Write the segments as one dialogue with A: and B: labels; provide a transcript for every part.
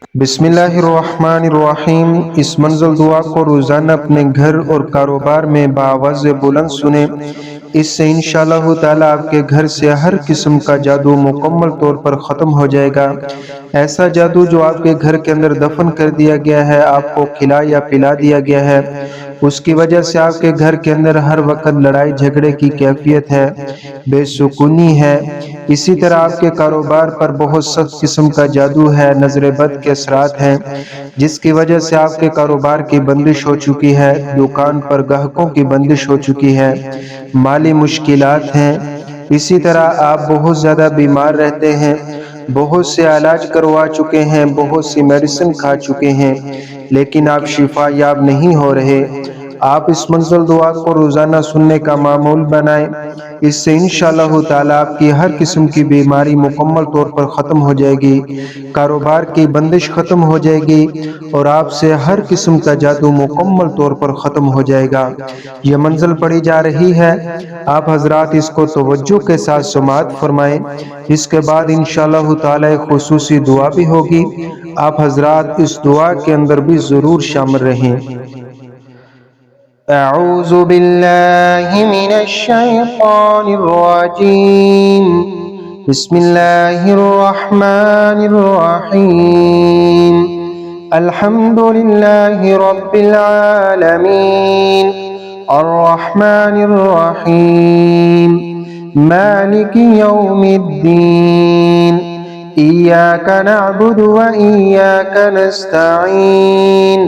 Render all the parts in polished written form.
A: बिस्मिल्लाहिर्रहमानिर्रहीम। इस मंज़िल दुआ को रोज़ाना अपने घर और कारोबार में बाआवाज़ बुलंद सुने। इससे इंशाअल्लाह ताला आपके घर से हर किस्म का जादू मुकम्मल तौर पर ख़त्म हो जाएगा। ऐसा जादू जो आपके घर के अंदर दफन कर दिया गया है, आपको खिला या पिला दिया गया है, उसकी वजह से आपके घर के अंदर हर वक्त लड़ाई झगड़े की कैफियत है, बेसुकूनी है। इसी तरह आपके कारोबार पर बहुत सख्त किस्म का जादू है, नज़र बद के असरात हैं, जिसकी वजह से आपके कारोबार की बंदिश हो चुकी है, दुकान पर ग्राहकों की बंदिश हो चुकी है, माली मुश्किलात हैं। इसी तरह आप बहुत ज़्यादा बीमार रहते हैं, बहुत से इलाज करवा चुके हैं, बहुत सी मेडिसिन खा चुके हैं, लेकिन आप शिफा याब नहीं हो रहे। आप इस मंज़िल दुआ को रोज़ाना सुनने का मामूल बनाएं। इससे इंशाअल्लाह ताला आपकी हर किस्म की बीमारी मुकम्मल तौर पर ख़त्म हो जाएगी, कारोबार की बंदिश ख़त्म हो जाएगी और आपसे हर किस्म का जादू मुकम्मल तौर पर ख़त्म हो जाएगा। ये मंज़िल पढ़ी जा रही है, आप हजरात इसको तवज्जो के साथ समाअत फरमाएं। इसके बाद इंशाअल्लाह ताला एक खुसूसी दुआ भी होगी, आप हजरात इस दुआ के अंदर भी ज़रूर शामिल रहें। अऊज़ु बिल्लाहि मिनश्शैतानिर्रजीम। बिस्मिल्लाहिर्रहमानिर्रहीम। अल्हम्दुलिल्लाहि रब्बिल आलमीन अर्रहमानिर्रहीम मालिकि यौमिद्दीन इय्याका नअबुदु व इय्याका नस्तईन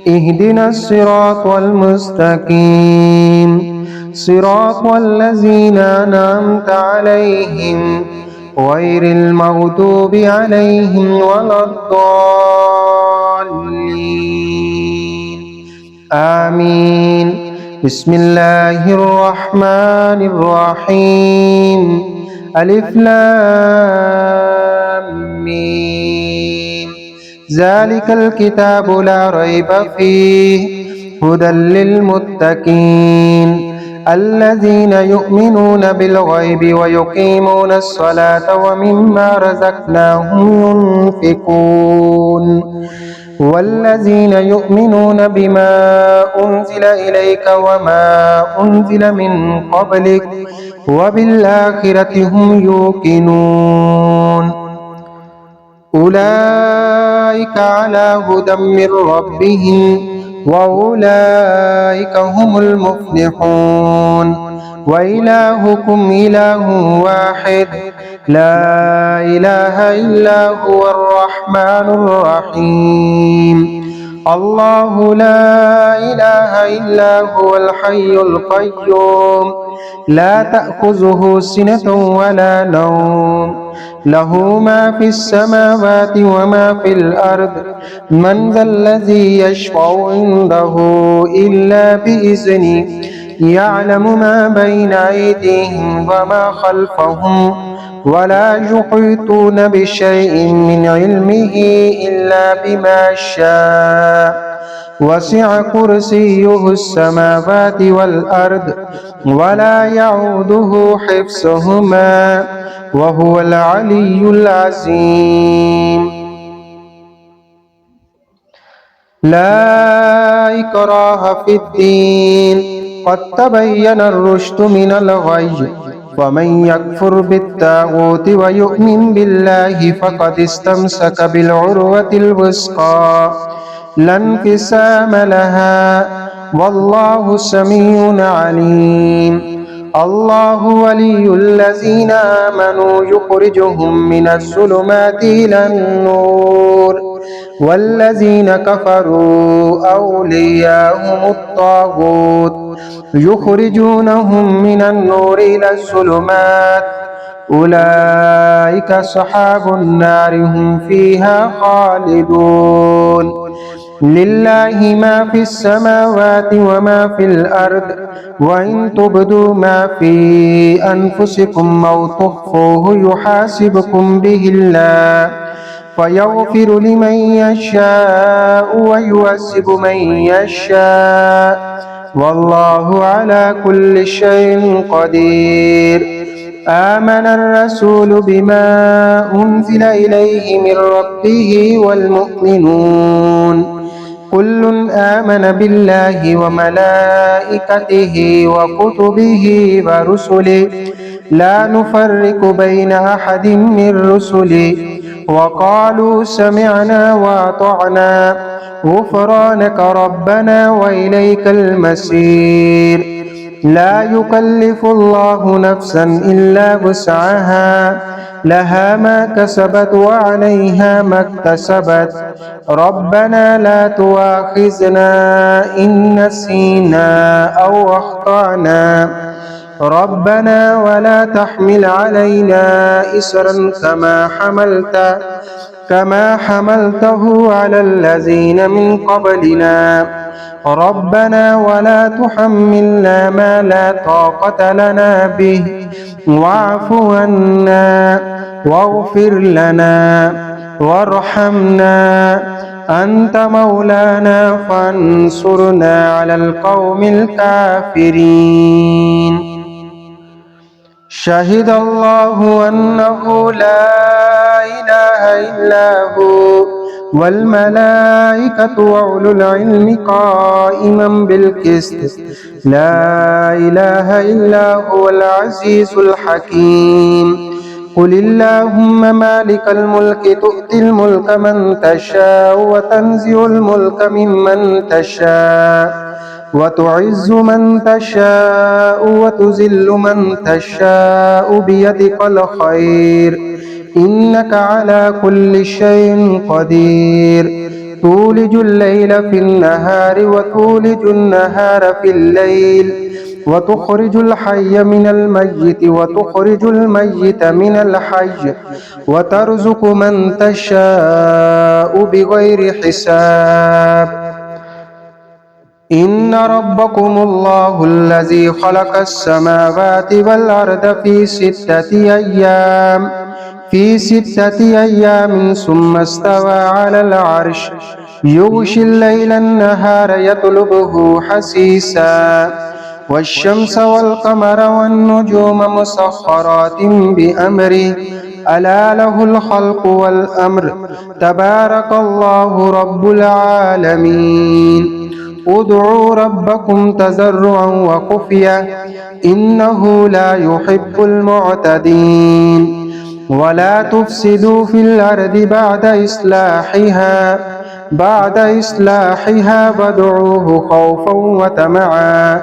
A: इहदिना सिरातल मुस्तकीम सिरातल लज़ीना अनअमता अलैहिम गैरिल मग़दूबि अलैहिम वलद्दाल्लीन आमीन। बिस्मिल्लाहिर्रहमानिर्रहीम। अलिफ लाम मीम। ज़ालिकल किताबु ला रैब फ़ीहि हुदल लिलमुत्तक़ीन अल्लज़ीना युमिनूना बिल गैबि व युक़ीमूना अस्सलाता व मिम्मा रज़क़नाहुम युनफ़िक़ून वल्लज़ीना युमिनूना बिमा उन्ज़िल इलैक व मा उन्ज़िल मिन क़ब्लिक व बिल आखिरति हुम यूक़िनून उलाइका अला हुदम मिर रब्बिहिम व उलाइका हुमुल मुफ़्लिहून व इलाहुकुम इलाहुन वाहिद ला इलाहा इल्ला हुवर रहमानुर रहीम। अल्लाहु ला इलाहा इल्ला हुवल हय्युल क़य्यूम ला तअख़ुज़ुहु सिनतुन वला नौम लहू मा फ़िस समावाति व मा फ़िल अर्द मन ज़ल्लज़ी यशफ़उ इंदहु इल्ला बिइज़्निहि यअलमु मा बैना अयदीहिम व मा ख़ल्फ़हुम वला युहीतूना बिशैइन मिन इल्मिहि इल्ला बिमा शाअ वसिअ कुर्सियुहु अस्समावाति वल अर्द वला यऊदुहु हिफ्ज़ुहुमा व हुवल अलियुल अज़ीम। ला इकराहा फ़िद्दीन क़द तबय्यनर रुश्दु मिनल ग़य्य फ़मन यकफ़ुर बित्ताग़ूति व युमिन बिल्लाहि फ़क़द इस्तमसक बिलउरवतिल वुस्क़ा ला इंफ़िसाम लहा वल्लाहु समीउन अलीम। अल्लाहु वलियुल्लज़ीना आमनू युख़रिजुहुम मिनज़्ज़ुलुमाति इलन-नूर वल्लज़ीना कफ़रू औलियाहुमुत ताग़ूत युख़रिजूनहुम मिनन-नूरि इलज़्ज़ुलुमात उलाइका अस्हाबुन नारि हुम फ़ीहा ख़ालिदून। लिल्लाहि मा फ़िस समावाति व मा फ़िल अर्द व इन तुब्दू मा फ़ी अनफुसिकुम औ तुख़्फ़ूहु युहासिबकुम बिहिल्लाह फ़यग़फ़िरु लिमन यशाअ व युअज़्ज़िबु मन यशाअ वल्लाहु अला कुल्लि शैइन क़दीर। آمن الرسول بما أنزل إليه من ربه والمؤمنون كل آمن بالله وملائكته وكتبه ورسله لا نفرق بين أحد من رسله وقالوا سمعنا وأطعنا غفرانك ربنا وإليك المصير لا يكلف الله نفسا إلا وسعها لها ما كسبت وعليها ما اكتسبت ربنا لا تؤاخذنا إن نسينا أو أخطأنا ربنا ولا تحمل علينا إسرا كما حملته على الذين من قبلنا ربنا ولا تحملنا ما لا طاقة لنا به واعف عنا واغفر لنا وارحمنا أنت مولانا فانصرنا على القوم الكافرين شهد الله أنه لا إله إلا هو والملائكة وأولو العلم قائما بالقسط لا إله إلا هو العزيز الحكيم قل اللهم مالك الملك تؤتي الملك من تشاء وتنزع الملك ممن تشاء وتعز من تشاء وتذل من تشاء بيدك الخير إنك على كل شيء قدير تولج الليل في النهار وتولج النهار في الليل وتخرج الحي من الميت وتخرج الميت من الحي وترزق من تشاء بغير حساب إن ربكم الله الذي خلق السماوات والأرض في ستة أيام ثم استوى على العرش يغشي الليل النهار يطلبه حثيثا والشمس والقمر والنجوم مسخرات بأمره ألا له الخلق والأمر تبارك الله رب العالمين ادعوا ربكم تضرعا وخفية إنه لا يحب المعتدين ولا تفسدوا في الأرض بعد إصلاحها وادعوه خوفا وطمعا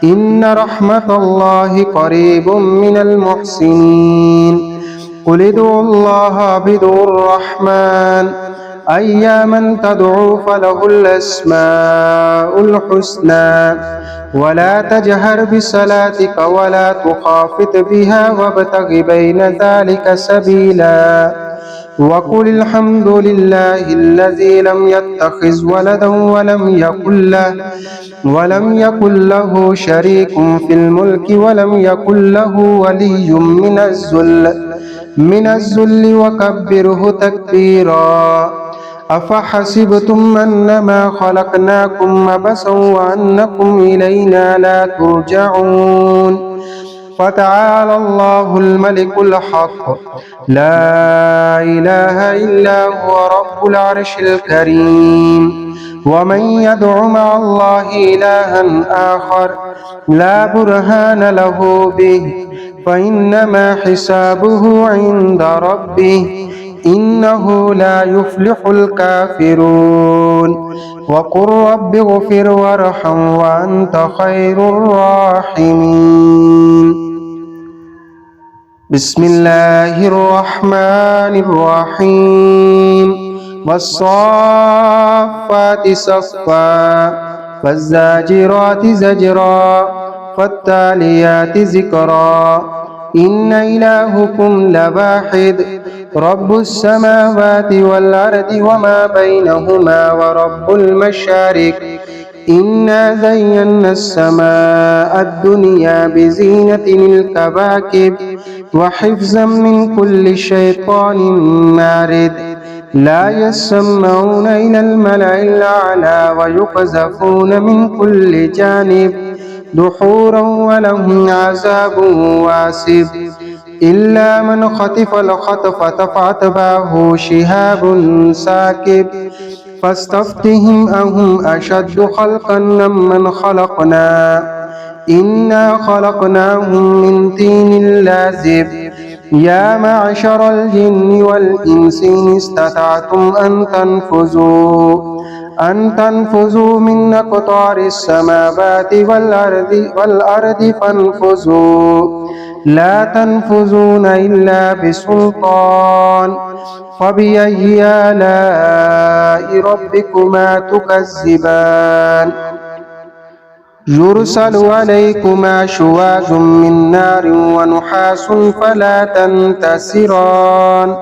A: إن رحمة الله قريب من المحسنين قل ادعوا الله بدعوا الرحمن أياما تدعوا فله الأسماء الحسنى ولا تجهر بصلاتك ولا تخافت بها وابتغ بين ذلك سبيلا وقل الحمد لله الذي لم يتخذ ولدا ولم يكن له شريك في الملك ولم يكن له ولي من الذل وكبره تكبيرا أفحسبتم أنما خلقناكم عبثا وأنكم إلينا لا ترجعون فتعالى الله الملك الحق لا إله إلا هو رب العرش الكريم ومن يدع مع الله إلها آخر لا برهان له به فإنما حسابه عند ربه إنه لا يفلح الكافرون وقل رب اغفر وارحم وأنت خير الراحمين بسم الله الرحمن الرحيم والصافات صفا فالزاجرات زجرا فالتاليات ذكرا إن إلهكم لواحد رب السماوات والأرض وما بينهما ورب المشارق إنا زينا السماء الدنيا بزينة الكواكب وحفظا من كل شيطان مارد لا يسمعون إلى الملأ الأعلى ويقذفون من كل جانب دحورا ولهم عذاب واسب إلا من خطف الخطفة فأتبعه شهاب ساكب فاستفتهم أهم أشد خلقا ممن خلقنا إنا خلقناهم من طين لازب يا معشر الجن والإنس إن استطعتم أن تنفذوا من أقطار السماوات والأرض فانفذوا لا تنفذون إلا بسلطان فبأي آلاء ربكما تكذبان يرسل عليكما شواظ من نار ونحاس فلا تنتصران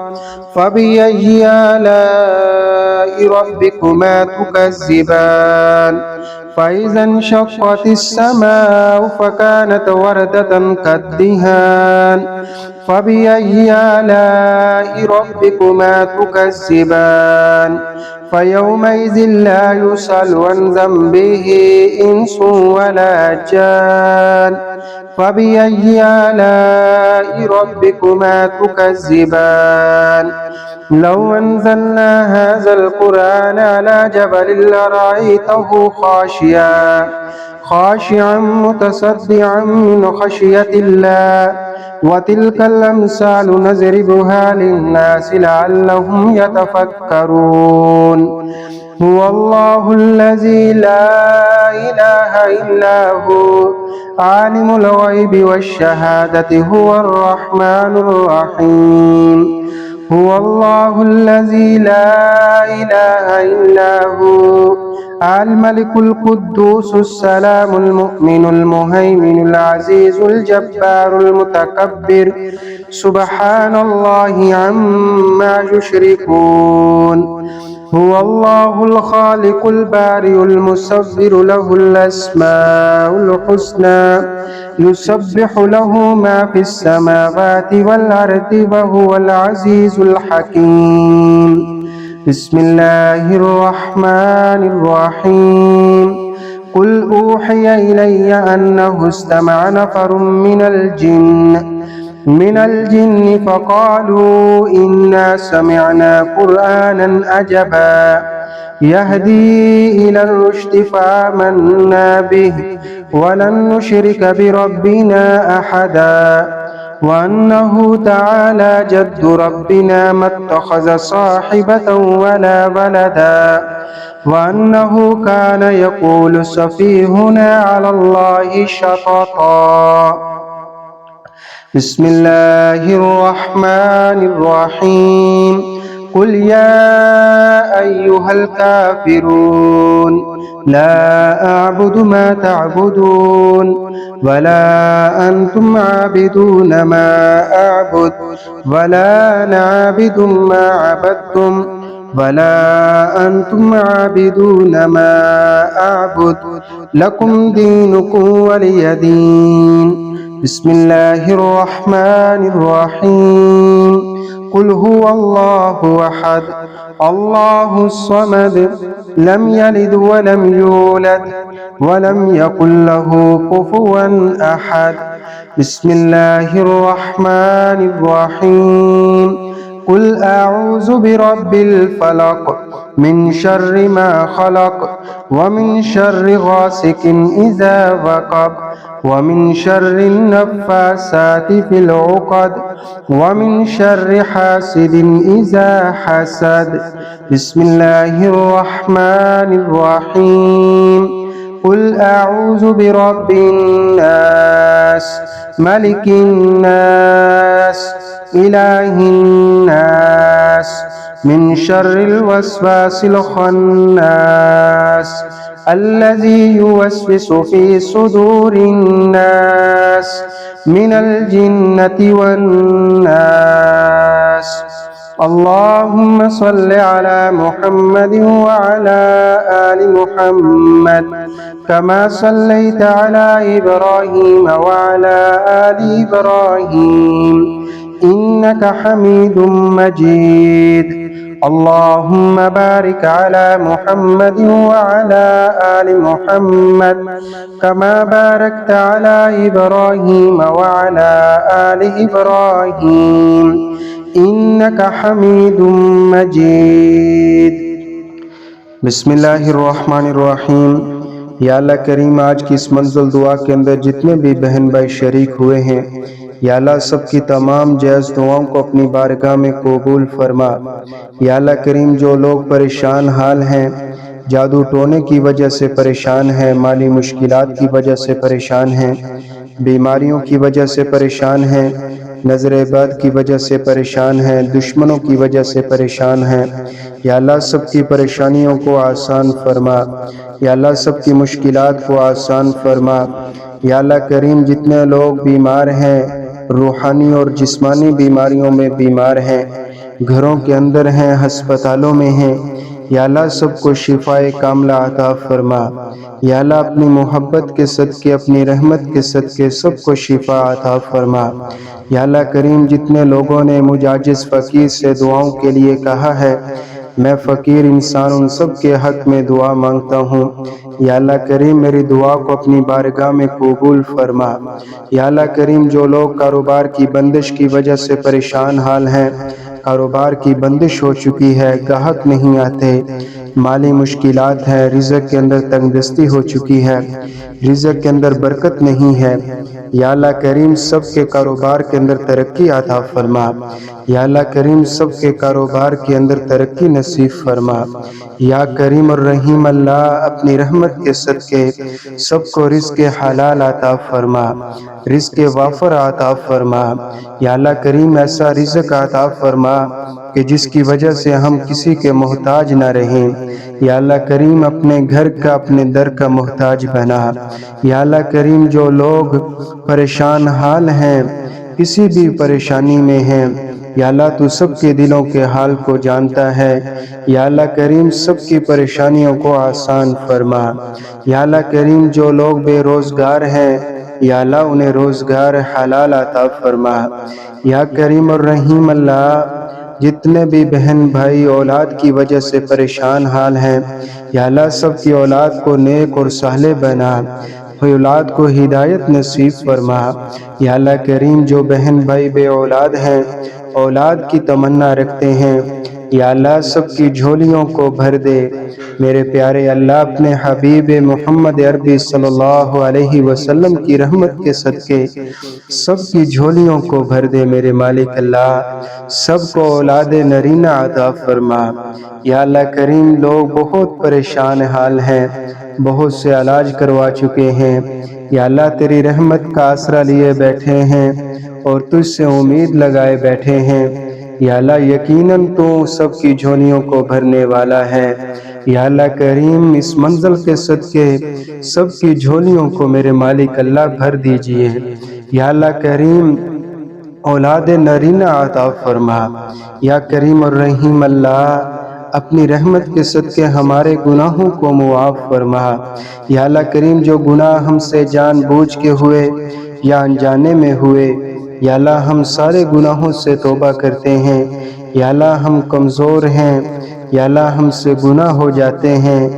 A: فبأي آلاء ربكما تكذبان فإذا انشقت السماء فكانت وردة كالدهان فبأي آلاء ربكما تكذبان فيومئذ لا يسأل عن ذنبه إنس ولا جان فبأي آلاء ربكما تكذبان لو أنزلنا هذا القرآن على جبل لرأيته خاشعا متصدعا من خشية الله وتلك الأمثال نضربها للناس لعلهم يتفكرون هو الله الذي لا إله إلا هو عالم الغيب والشهادة هو الرحمن الرحيم هو الله الذي لا إله إلا هو الملك القدوس السلام المؤمن المهيمن العزيز الجبار المتكبر سبحان الله عما يشركون هو الله الخالق البارئ المصور له الأسماء الحسنى يسبح له ما في السماوات والأرض وهو العزيز الحكيم بسم الله الرحمن الرحيم قل أوحي إلي أنه استمع نفر من الجن فقالوا إنا سمعنا قرآنا عجبا يهدي إلى الرشد فآمنا به ولن نشرك بربنا أحدا وأنه تعالى جد ربنا ما اتخذ صاحبة ولا ولدا وأنه كان يقول سفيهنا على الله شططا بسم الله الرحمن الرحيم قل يا أيها الكافرون لا أعبد ما تعبدون ولا أنتم عابدون ما أعبد ولا نعبد ما عبدتم ولا أنتم عابدون ما أعبد لكم دينكم ولي دين بسم الله الرحمن الرحيم قل هو الله أحد الله الصمد لم يلد ولم يولد ولم يكن له كفوا أحد بسم الله الرحمن الرحيم قل أعوذ برب الفلق من شر ما خلق ومن شر غاسق إذا وقب ومن شر النفاسات في العقد ومن شر حاسد إذا حسد بسم الله الرحمن الرحيم قل أعوذ برب الناس ملك الناس إله الناس من شر الوسواس الخناس الذي يوسوس في صدور الناس من الجنة والناس اللهم صل على محمد وعلى آل محمد كما صليت على إبراهيم وعلى آل إبراهيم إنك حميد مجيد اللهم بارك على محمد وعلى آل محمد كما باركت على إبراهيم وعلى آل إبراهيم إنك حميد مجيد۔ بسم اللہ الرحمن الرحیم۔ یا اللہ کریم، آج کی اس منزل دعا کے اندر جتنے بھی بہن بھائی شریک ہوئے ہیں، یا اللہ سب کی تمام جائز دعاؤں کو اپنی بارگاہ میں قبول فرما۔ یا اللہ کریم، جو لوگ پریشان حال ہیں، جادو ٹونے کی وجہ سے پریشان ہیں، مالی مشکلات کی وجہ سے پریشان ہیں، بیماریوں کی وجہ سے پریشان ہیں، نظر بد کی وجہ سے پریشان ہیں، دشمنوں کی وجہ سے پریشان ہیں، یا اللہ سب کی پریشانیوں کو آسان فرما۔ یا اللہ سب کی مشکلات کو آسان فرما۔ یا اللہ کریم، جتنے لوگ بیمار ہیں، روحانی اور جسمانی بیماریوں میں بیمار ہیں، گھروں کے اندر ہیں، ہسپتالوں میں ہیں، یا اللہ سب کو شفاء کاملہ عطا فرما۔ یا اللہ اپنی محبت کے صدقے، اپنی رحمت کے صدقے سب کو شفاء عطا فرما۔ یا اللہ کریم، جتنے لوگوں نے مجھ عاجز فقیر سے دعاؤں کے لیے کہا ہے، میں فقیر انسان ان سب کے حق میں دعا مانگتا ہوں۔ یا اللہ کریم، میری دعا کو اپنی بارگاہ میں قبول فرما۔ یا اللہ کریم، جو لوگ کاروبار کی بندش کی وجہ سے پریشان حال ہیں، کاروبار کی بندش ہو چکی ہے، گاہک نہیں آتے، مالی مشکلات ہے، رزق کے اندر تنگ دستی ہو چکی ہے، رزق کے اندر برکت نہیں ہے، یا اللہ کریم سب کے کاروبار کے اندر ترقی عطا فرما۔ یا اللہ کریم، سب کے کاروبار کے اندر ترقی نصیب فرما۔ یا کریم الرحیم اللہ، اپنی رحمت کے صدقے سب کو رزق حلال عطا فرما، رزق وافر عطا فرما۔ یا اللہ کریم، ایسا رزق عطا فرما کہ جس کی وجہ سے ہم کسی کے محتاج نہ رہیں۔ یا اللہ کریم، اپنے گھر کا، اپنے در کا محتاج بنا۔ یا اللہ کریم، جو لوگ پریشان حال ہیں، کسی بھی پریشانی میں ہیں، یا اللہ تو سب کے دلوں کے حال کو جانتا ہے۔ یا اللہ کریم، سب کی پریشانیوں کو آسان فرما۔ یا اللہ کریم، جو لوگ بے روزگار ہیں، یا اللہ انہیں روزگار حلال عطا فرما۔ یا کریم الرحیم اللہ، جتنے بھی بہن بھائی اولاد کی وجہ سے پریشان حال ہیں، یا اللہ سب کی اولاد کو نیک اور صالح بنا، اولاد کو ہدایت نصیب فرما۔ یا اللہ کریم، جو بہن بھائی بے اولاد ہیں، اولاد کی تمنا رکھتے ہیں، یا اللہ سب کی جھولیوں کو بھر دے۔ میرے پیارے اللہ، اپنے حبیب محمد عربی صلی اللہ علیہ وسلم کی رحمت کے صدقے سب کی جھولیوں کو بھر دے۔ میرے مالک اللہ، سب کو اولاد نرینہ عطا فرما۔ یا اللہ کریم، لوگ بہت پریشان حال ہیں، بہت سے علاج کروا چکے ہیں، یا اللہ تیری رحمت کا آسرا لیے بیٹھے ہیں اور تجھ سے امید لگائے بیٹھے ہیں۔ یا اللہ یقیناً تو سب کی جھولیوں کو بھرنے والا ہے۔ یا اللہ کریم، اس منزل کے صدقے سب کی جھولیوں کو میرے مالک اللہ بھر دیجئے۔ یا اللہ کریم، اولاد نرینہ عطا فرما۔ یا کریم الرحیم اللہ، اپنی رحمت کے صدقے ہمارے گناہوں کو معاف فرما۔ یا اللہ کریم، جو گناہ ہم سے جان بوجھ کے ہوئے یا انجانے میں ہوئے، یا اللہ ہم سارے گناہوں سے توبہ کرتے ہیں۔ یا اللہ ہم کمزور ہیں، یا اللہ ہم سے گناہ ہو جاتے ہیں،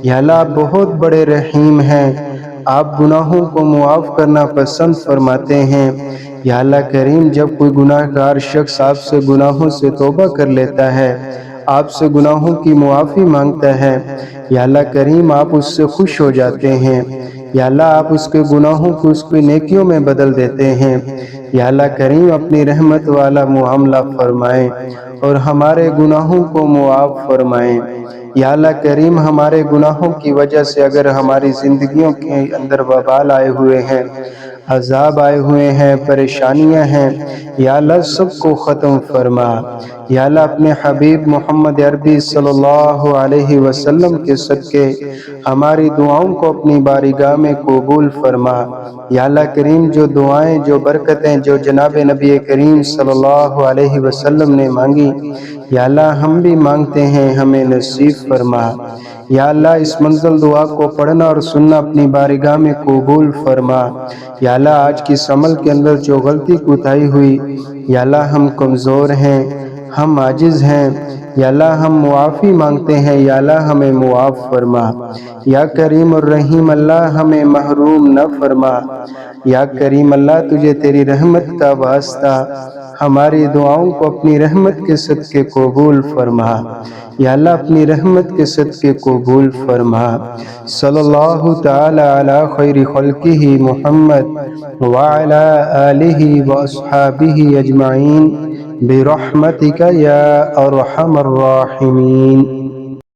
A: یا اللہ آپ بہت بڑے رحیم ہیں، آپ گناہوں کو معاف کرنا پسند فرماتے ہیں۔ یا اللہ کریم، جب کوئی گناہ گار شخص آپ سے گناہوں سے توبہ کر لیتا ہے، آپ سے گناہوں کی معافی مانگتا ہے، یا اللہ کریم آپ اس سے خوش ہو جاتے ہیں۔ یا اللہ آپ اس کے گناہوں کو اس کی نیکیوں میں بدل دیتے ہیں۔ یا اللہ کریم، اپنی رحمت والا معاملہ فرمائیں اور ہمارے گناہوں کو معاف فرمائیں۔ یا اللہ کریم، ہمارے گناہوں کی وجہ سے اگر ہماری زندگیوں کے اندر وبال آئے ہوئے ہیں، عذاب آئے ہوئے ہیں، پریشانیاں ہیں، یا اللہ سب کو ختم فرما۔ یا اللہ اپنے حبیب محمد عربی صلی اللہ علیہ وسلم کے صدقے ہماری دعاؤں کو اپنی بارگاہ میں قبول فرما۔ یا اللہ کریم، جو دعائیں، جو برکتیں جو جناب نبی کریم صلی اللہ علیہ وسلم نے مانگی، یا اللہ ہم بھی مانگتے ہیں، ہمیں نصیب فرما۔ یا اللہ اس منزل دعا کو پڑھنا اور سننا اپنی بارگاہ میں قبول فرما۔ یا اللہ آج کی اس عمل کے اندر جو غلطی کوتاہی ہوئی، یا اللہ ہم کمزور ہیں، ہم عاجز ہیں، یا اللہ ہم معافی مانگتے ہیں، یا اللہ ہمیں معاف فرما۔ یا کریم الرحیم اللہ ہمیں محروم نہ فرما۔ یا کریم اللہ تجھے تیری رحمت کا واسطہ ہماری دعاؤں کو اپنی رحمت کے صدقے قبول فرما۔ یا اللہ اپنی رحمت کے صدقے قبول فرما۔ صلی اللہ تعالی علی خیر خلقہ محمد وعلی آلہ واصحابہ اجمعین برحمتک یا ارحم الراحمین۔